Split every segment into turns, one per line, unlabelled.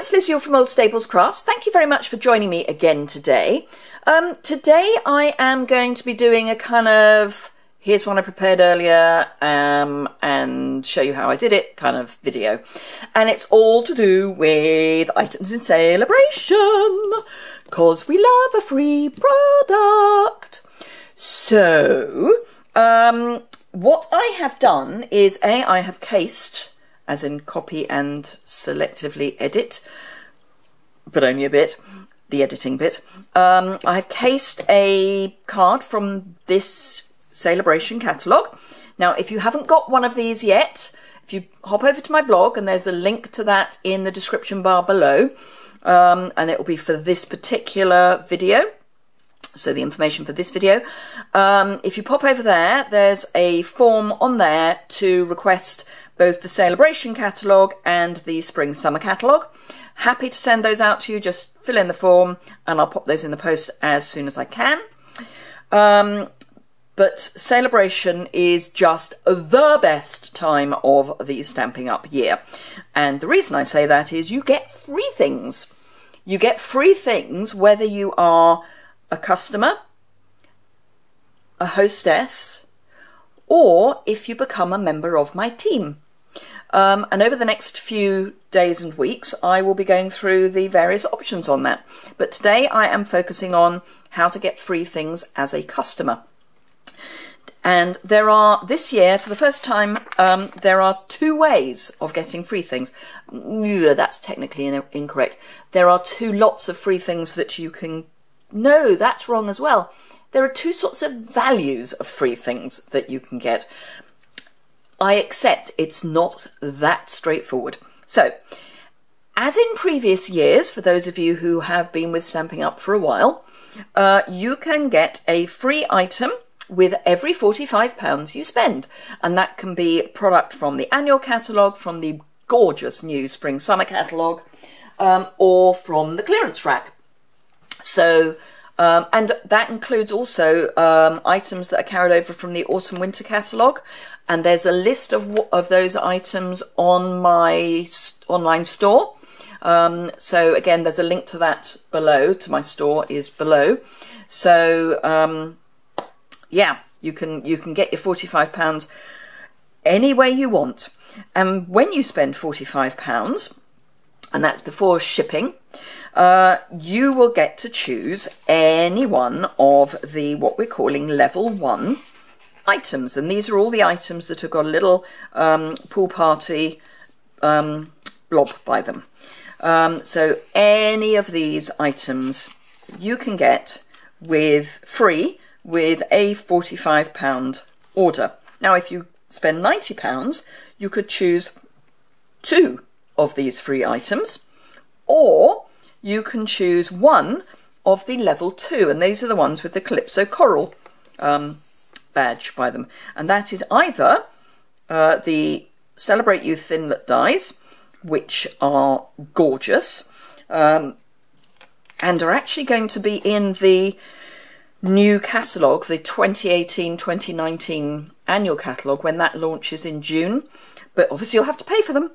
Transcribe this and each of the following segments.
it's Liz Yuille from Old Staples Crafts. Thank you very much for joining me again today. Today I am going to be doing a kind of, here's one I prepared earlier and show you how I did it kind of video. And it's all to do with items in Sale-A-Bration, because we love a free product. So, what I have done is, I have cased, as in copy and selectively edit, but only a bit, the editing bit. I've cased a card from this Sale-A-Bration catalogue. Now, if you haven't got one of these yet, if you hop over to my blog, and there's a link to that in the description bar below, and it will be for this particular video, so the information for this video. If you pop over there, there's a form on there to request both the Sale-A-Bration catalogue and the Spring Summer catalogue. Happy to send those out to you. Just fill in the form and I'll pop those in the post as soon as I can. But Sale-A-Bration is just the best time of the Stampin' Up year. And the reason I say that is you get free things. You get free things whether you are a customer, a hostess, or if you become a member of my team. And over the next few days and weeks, I will be going through the various options on that. But today I am focusing on how to get free things as a customer. And there are, this year, for the first time, there are two ways of getting free things. That's technically incorrect. There are two lots of free things that you can... No, that's wrong as well. There are two sorts of values of free things that you can get. I accept it's not that straightforward. So, as in previous years, for those of you who have been with Stampin' Up for a while, you can get a free item with every £45 you spend. And that can be product from the annual catalogue, from the gorgeous new Spring Summer catalogue, or from the clearance rack. So, and that includes also items that are carried over from the Autumn Winter catalogue. And there's a list of those items on my online store. So again, there's a link to that below, to my store is below. So yeah, you can get your £45 any way you want. And when you spend £45, and that's before shipping, you will get to choose any one of the, what we're calling level 1 items. And these are all the items that have got a little pool party blob by them. So any of these items you can get free with a £45 order. Now, if you spend £90, you could choose 2 of these free items, or you can choose one of the level 2, and these are the ones with the Calypso Coral badge by them. And that is either the Celebrate You Thinlet dies, which are gorgeous, and are actually going to be in the new catalogue, the 2018-2019 annual catalogue, when that launches in June. But obviously you'll have to pay for them.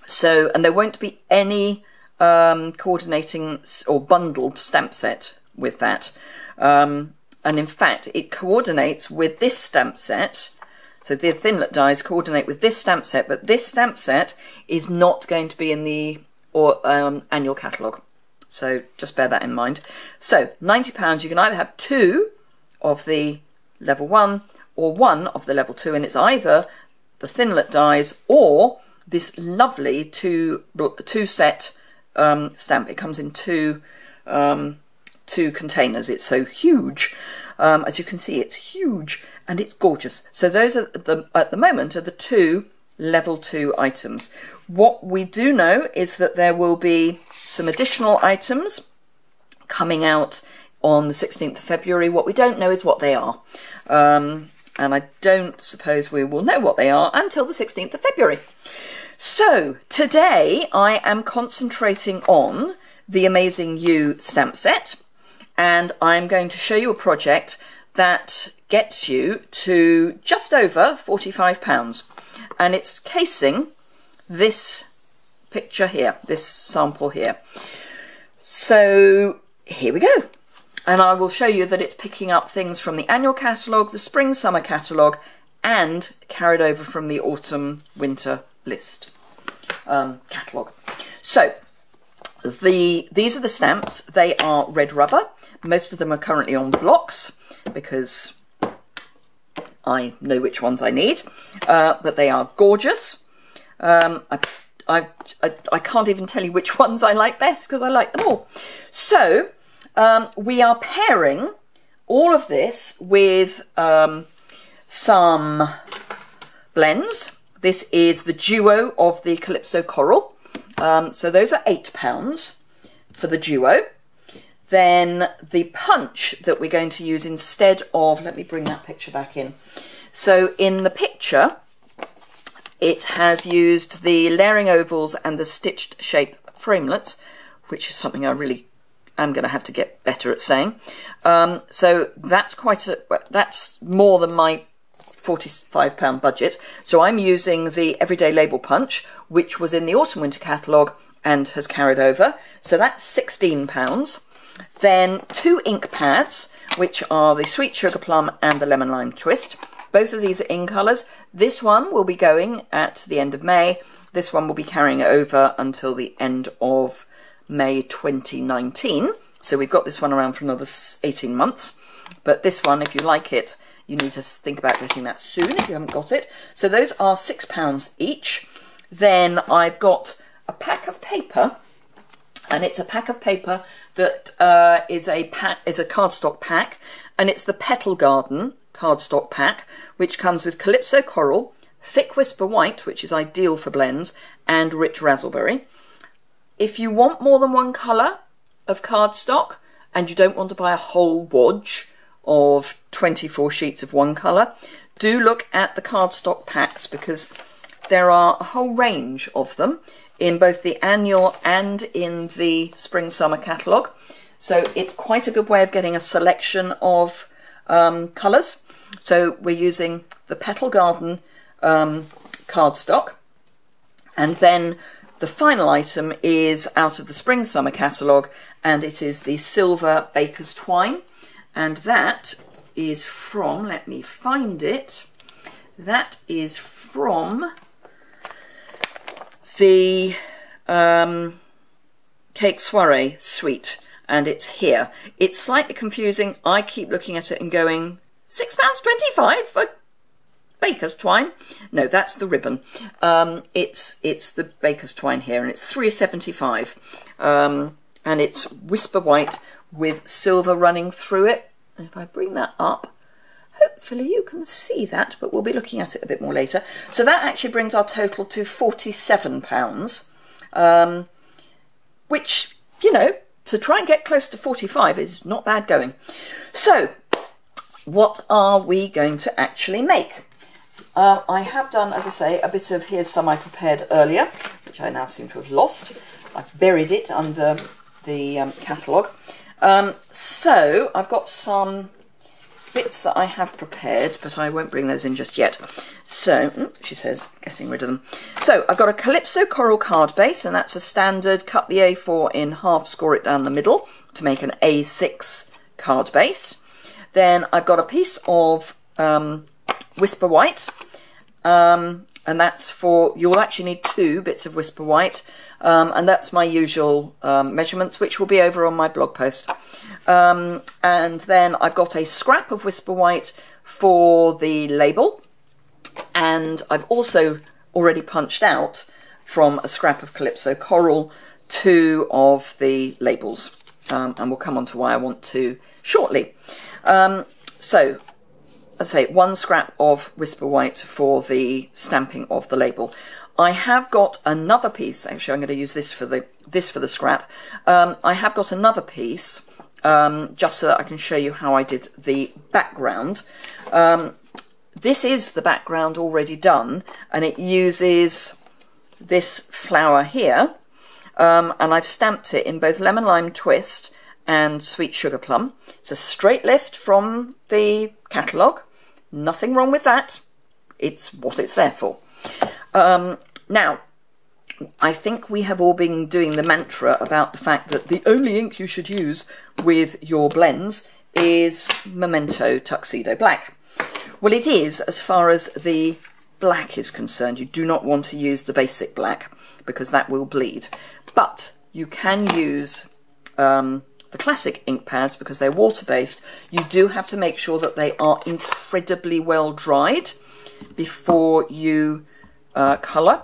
So, and there won't be any coordinating or bundled stamp set with that. And in fact, it coordinates with this stamp set. So the Thinlet dies coordinate with this stamp set, but this stamp set is not going to be in the annual catalogue. So just bear that in mind. So £90, you can either have 2 of the level 1 or 1 of the level 2, and it's either the Thinlet dies or this lovely two set stamp. It comes in two containers. It's so huge. As you can see, it's huge and it's gorgeous. So those are at the moment are the 2 level 2 items. What we do know is that there will be some additional items coming out on the 16th of February. What we don't know is what they are. And I don't suppose we will know what they are until the 16th of February. So today I am concentrating on the Amazing You stamp set, and I'm going to show you a project that gets you to just over £45, and it's casing this picture here, this sample here. So here we go. And I will show you that it's picking up things from the annual catalogue, the spring-summer catalogue, and carried over from the autumn-winter list catalogue. So these are the stamps. They are red rubber. Most of them are currently on blocks because I know which ones I need, but they are gorgeous. I can't even tell you which ones I like best because I like them all. So we are pairing all of this with some blends. This is the duo of the Calypso Coral. So those are £8 for the duo. Then the punch that we're going to use instead of, let me bring that picture back in. So in the picture, it has used the layering ovals and the stitched shape framelets, which is something I really am going to have to get better at saying. So that's that's more than my £45 budget. So I'm using the Everyday Label Punch, which was in the Autumn Winter catalogue and has carried over. So that's £16. Then 2 ink pads, which are the Sweet Sugar Plum and the Lemon Lime Twist. Both of these are in colours. This one will be going at the end of May. This one will be carrying over until the end of May 2019. So we've got this one around for another 18 months. But this one, if you like it, you need to think about getting that soon if you haven't got it. So those are £6 each. Then I've got a pack of paper, and it's a pack of paper that is a cardstock pack, and it's the Petal Garden cardstock pack, which comes with Calypso Coral, Thick Whisper White, which is ideal for blends, and Rich Razzleberry. If you want more than one colour of cardstock and you don't want to buy a whole wodge of 24 sheets of one colour, do look at the cardstock packs because there are a whole range of them in both the annual and in the spring-summer catalogue. So it's quite a good way of getting a selection of colours. So we're using the Petal Garden cardstock, and then the final item is out of the spring-summer catalogue, and it is the Silver Baker's Twine, and that is from, let me find it, that is from the Cake Soiree suite, and it's here. It's slightly confusing. I keep looking at it and going, £6.25 for Baker's Twine? No, that's the ribbon. It's the Baker's Twine here, and it's £3.75. And it's Whisper White with silver running through it. And if I bring that up, hopefully you can see that, but we'll be looking at it a bit more later. So that actually brings our total to £47, which, you know, to try and get close to 45 is not bad going. So what are we going to actually make? I have done, as I say, a bit of Here's Some I Prepared earlier, which I now seem to have lost. I've buried it under the catalogue. So I've got some bits that I have prepared, but I won't bring those in just yet. So, she says, getting rid of them. So I've got a Calypso Coral card base, and that's a standard. Cut the A4 in half, score it down the middle to make an A6 card base. Then I've got a piece of Whisper White, and that's for, you'll actually need 2 bits of Whisper White, and that's my usual measurements, which will be over on my blog post. And then I've got a scrap of Whisper White for the label, and I've also already punched out from a scrap of Calypso Coral 2 of the labels, and we'll come on to why I want to shortly. So, as I say, 1 scrap of Whisper White for the stamping of the label. I have got another piece. Actually, I'm going to use this for the scrap. I have got another piece just so that I can show you how I did the background. This is the background already done, and it uses this flower here, and I've stamped it in both Lemon Lime Twist and Sweet Sugar Plum. It's a straight lift from the catalogue. Nothing wrong with that. It's what it's there for. Now, I think we have all been doing the mantra about the fact that the only ink you should use with your blends is Memento Tuxedo Black. Well, it is as far as the black is concerned. You do not want to use the basic black because that will bleed. But you can use the classic ink pads because they're water-based. You do have to make sure that they are incredibly well dried before you colour.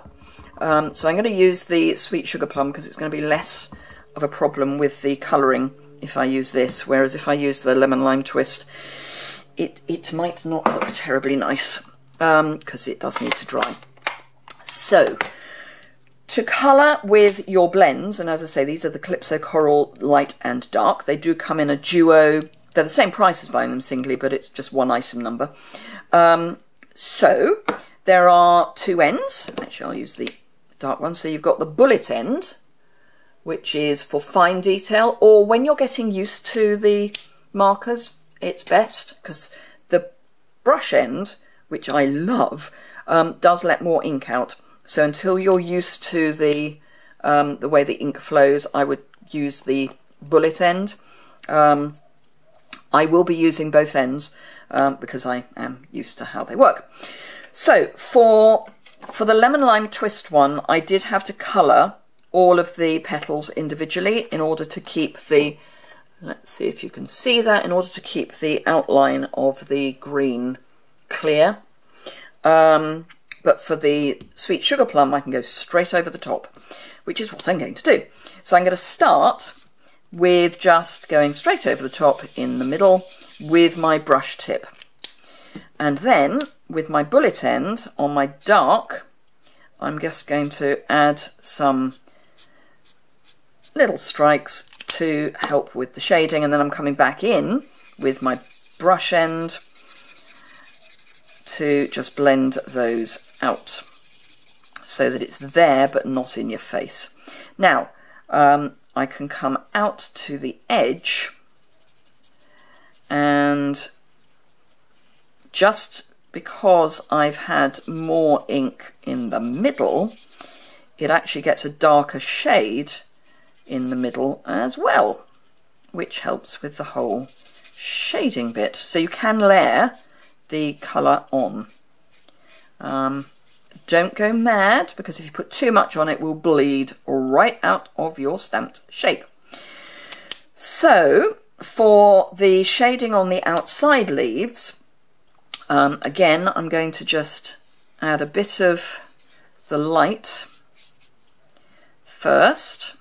So I'm going to use the Sweet Sugar Plum because it's going to be less of a problem with the colouring if I use this, whereas if I use the Lemon Lime Twist, it might not look terribly nice because it does need to dry. So, to colour with your blends, and as I say, these are the Calypso Coral Light and Dark. They do come in a duo. They're the same price as buying them singly, but it's just one item number. So, there are two ends. Actually, I'll use the dark one. So you've got the bullet end, which is for fine detail, or when you're getting used to the markers, it's best, because the brush end, which I love, does let more ink out. So until you're used to the way the ink flows, I would use the bullet end. I will be using both ends because I am used to how they work. So for the Lemon Lime Twist one, I did have to colour all of the petals individually in order to keep the, let's see if you can see that, in order to keep the outline of the green clear. But for the Sweet Sugar Plum, I can go straight over the top, which is what I'm going to do. So I'm going to start with just going straight over the top in the middle with my brush tip. And then with my bullet end on my dark, I'm just going to add some little strikes to help with the shading, and then I'm coming back in with my brush end to just blend those out so that it's there but not in your face. Now I can come out to the edge, and just because I've had more ink in the middle, it actually gets a darker shade in the middle as well, which helps with the whole shading bit. So you can layer the colour on. Don't go mad, because if you put too much on, it will bleed right out of your stamped shape. So for the shading on the outside leaves, again, I'm going to just add a bit of the light first.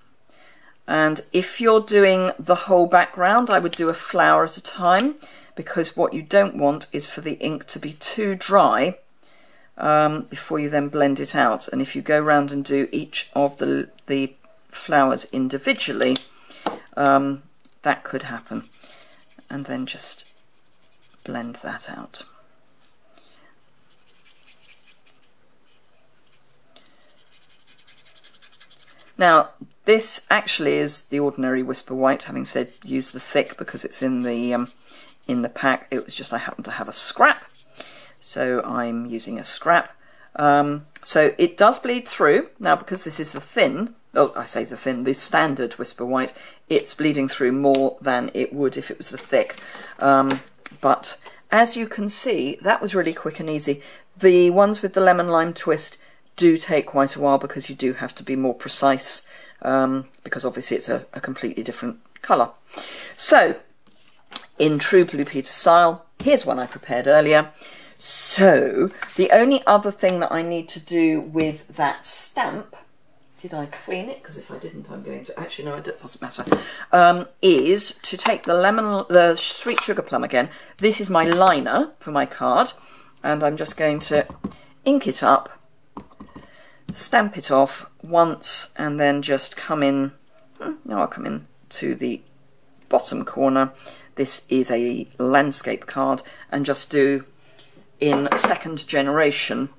And if you're doing the whole background, I would do a flower at a time, because what you don't want is for the ink to be too dry before you then blend it out. And if you go around and do each of the flowers individually, that could happen. And then just blend that out. Now, this actually is the ordinary Whisper White. Having said use the thick because it's in the pack, it was just I happen to have a scrap, so I'm using a scrap. So it does bleed through. Now, because this is the thin, oh, I say the thin, the standard Whisper White, it's bleeding through more than it would if it was the thick. But as you can see, that was really quick and easy. The ones with the Lemon Lime Twist do take quite a while because you do have to be more precise, because obviously it's a completely different colour. So, in true Blue Peter style, here's one I prepared earlier. So, the only other thing that I need to do with that stamp, did I clean it? Because if I didn't, I'm going to, actually no, it doesn't matter, is to take the Sweet Sugar Plum again. This is my liner for my card, and I'm just going to ink it up, stamp it off once, and then just come in. Now I'll come in to the bottom corner. This is a landscape card, and just do in second generation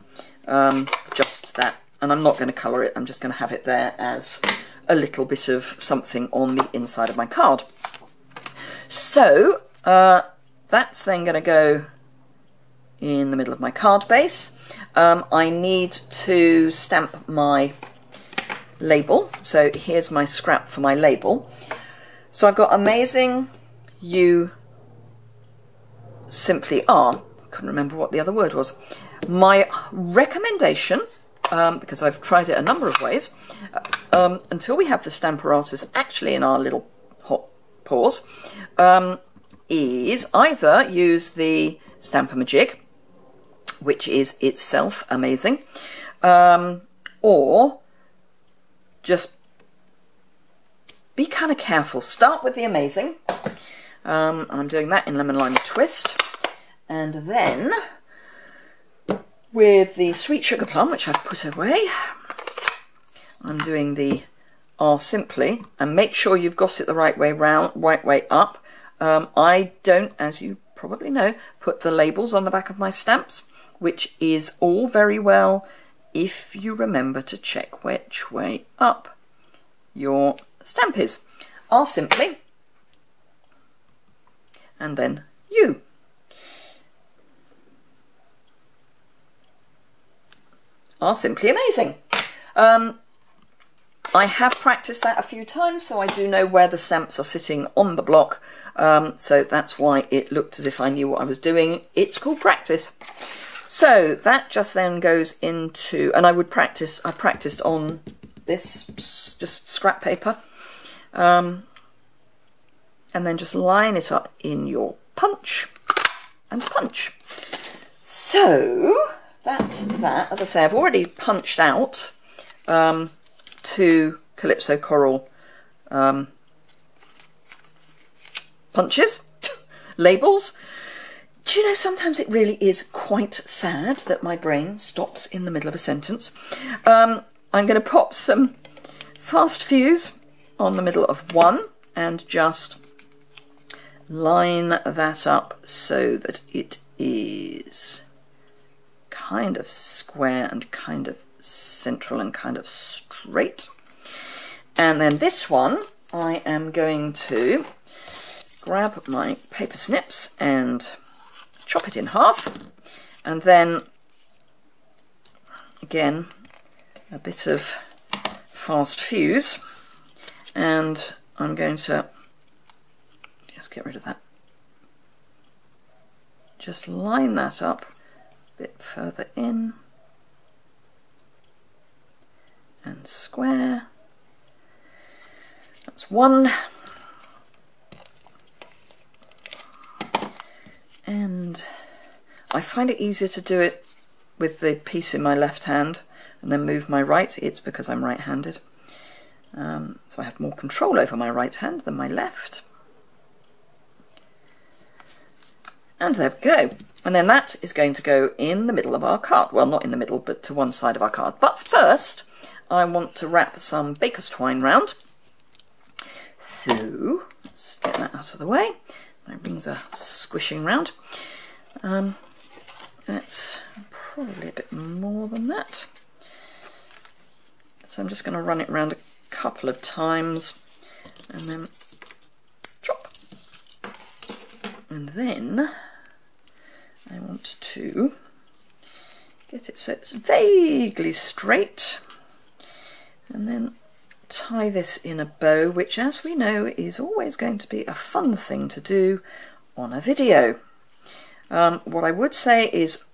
just that. And I'm not going to colour it, I'm just going to have it there as a little bit of something on the inside of my card. So that's then going to go in the middle of my card base. I need to stamp my label. So here's my scrap for my label. So I've got Amazing, You Simply Are. Couldn't remember what the other word was. My recommendation, because I've tried it a number of ways, until we have the Stamparatus actually in our little hot paws, is either use the Stamp-A-Majig, which is itself amazing, or just be kind of careful. Start with the Amazing. I'm doing that in Lemon Lime Twist, and then with the Sweet Sugar Plum, which I've put away, I'm doing the R Simply, and make sure you've got it the right way round, right way up. I don't, as you probably know, put the labels on the back of my stamps, which is all very well if you remember to check which way up your stamp is. R Simply, and then You. Are Simply Amazing. I have practiced that a few times, so I do know where the stamps are sitting on the block, so that's why it looked as if I knew what I was doing. It's called practice. So that just then goes into, and I practiced on this, just scrap paper, and then just line it up in your punch, and punch. So that's that. As I say, I've already punched out 2 Calypso Coral punches, labels. Do you know, sometimes it really is quite sad that my brain stops in the middle of a sentence. I'm going to pop some Fast Fuse on the middle of one and just line that up so that it is kind of square and kind of central and kind of straight. And then this one, I am going to grab my paper snips and chop it in half, and then again a bit of Fast Fuse, and I'm going to just get rid of that, just line that up a bit further in and square. That's one. And I find it easier to do it with the piece in my left hand and then move my right. It's because I'm right-handed. So I have more control over my right hand than my left. And there we go. And then that is going to go in the middle of our card. Well, not in the middle, but to one side of our card. But first, I want to wrap some baker's twine round. So let's get that out of the way. My rings are squishing round. That's probably a bit more than that. So I'm just going to run it around a couple of times and then chop. And then I want to get it so it's vaguely straight, and then tie this in a bow, which, as we know, is always going to be a fun thing to do on a video. What I would say is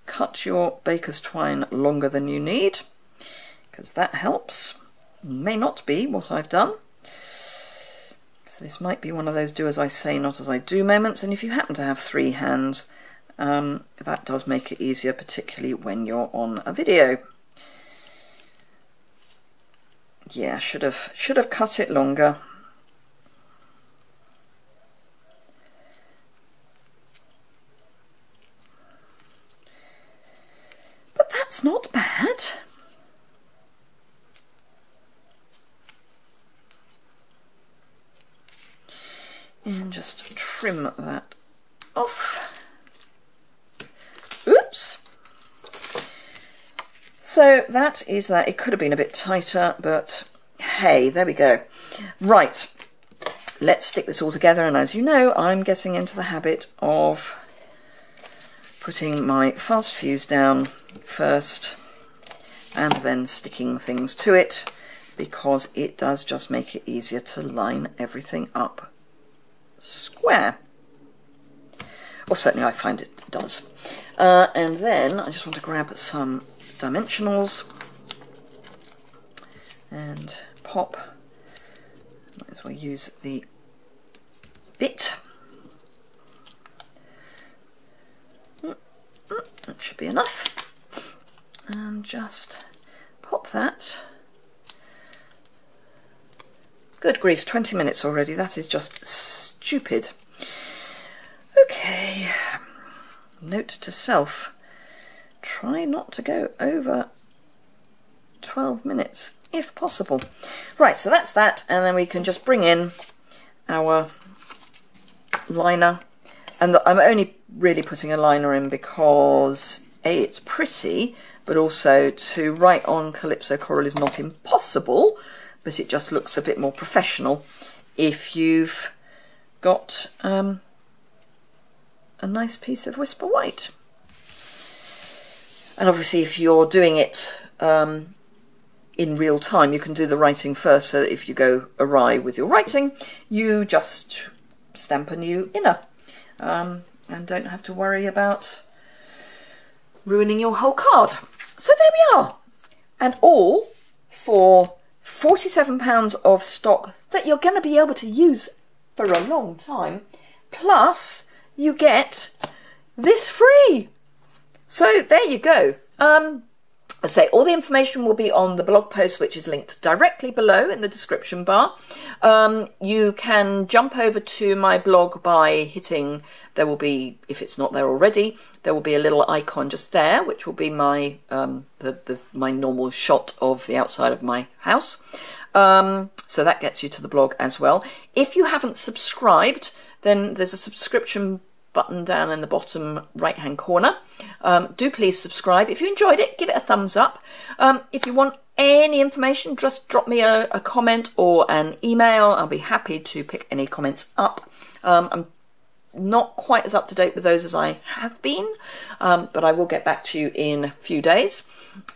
cut your baker's twine longer than you need, because that helps. May not be what I've done. So this might be one of those do as I say, not as I do moments, and if you happen to have 3 hands, that does make it easier, particularly when you're on a video. Yeah, should have cut it longer. But that's not bad. And just trim that off. Oops. So that is that. It could have been a bit tighter, but hey, there we go. Right, let's stick this all together, and as you know, I'm getting into the habit of putting my Fast Fuse down first and then sticking things to it, because it does just make it easier to line everything up square. Or certainly I find it does. And then I just want to grab some dimensionals and pop. Might as well use the bit. That should be enough. And just pop that. Good grief, 20 minutes already. That is just stupid. Okay. Note to self. Try not to go over 12 minutes if possible. Right, so that's that, and then we can just bring in our liner. And I'm only really putting a liner in because A, it's pretty, but also to write on Calypso Coral is not impossible, but it just looks a bit more professional if you've got a nice piece of Whisper White. And obviously if you're doing it in real time, you can do the writing first, so that if you go awry with your writing, you just stamp a new inner and don't have to worry about ruining your whole card. So there we are, and all for £47 of stock that you're going to be able to use for a long time, plus you get this free. So there you go. I say all the information will be on the blog post, which is linked directly below in the description bar. You can jump over to my blog by hitting, there will be, if it's not there already, there will be a little icon just there, which will be my my normal shot of the outside of my house. So that gets you to the blog as well. If you haven't subscribed, then there's a subscription button down in the bottom right hand corner. Do please subscribe. If you enjoyed it, give it a thumbs up. If you want any information, just drop me a comment or an email. I'll be happy to pick any comments up. I'm not quite as up to date with those as I have been, but I will get back to you in a few days.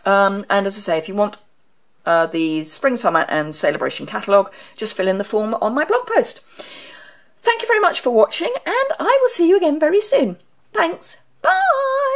And as I say, if you want the Spring, Summer and Sale-A-Bration catalogue, just fill in the form on my blog post. Thank you very much for watching, and I will see you again very soon. Thanks. Bye.